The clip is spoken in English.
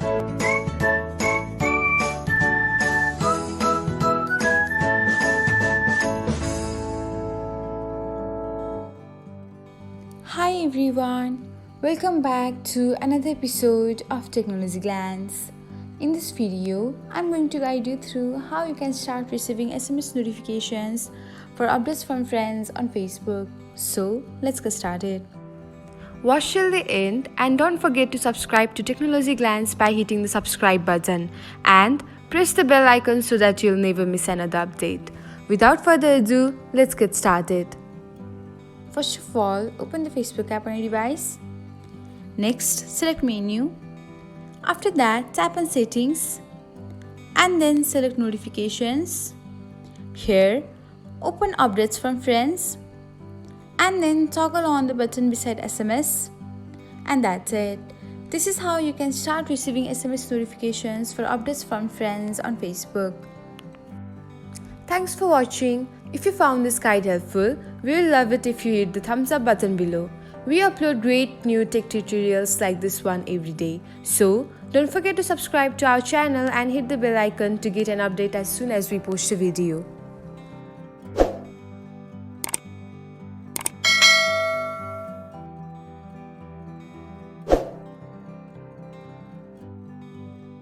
Hi everyone, welcome back to another episode of Technologyglance. In this video, I'm going to guide you through how you can start receiving SMS notifications for updates from friends on Facebook. So, let's get started. Watch till the end and don't forget to subscribe to Technologyglance by hitting the subscribe button and press the bell icon so that you'll never miss another update. Without further ado, let's get started. First of all, open the Facebook app on your device. Next, select menu. After that, tap on settings and then select notifications. Here, open updates from friends and then toggle on the button beside SMS. And that's it. This is how you can start receiving SMS notifications for updates from friends on Facebook. Thanks for watching. If you found this guide helpful, we will love it if you hit the thumbs up button below. We upload great new tech tutorials like this one every day. So, don't forget to subscribe to our channel and hit the bell icon to get an update as soon as we post a video.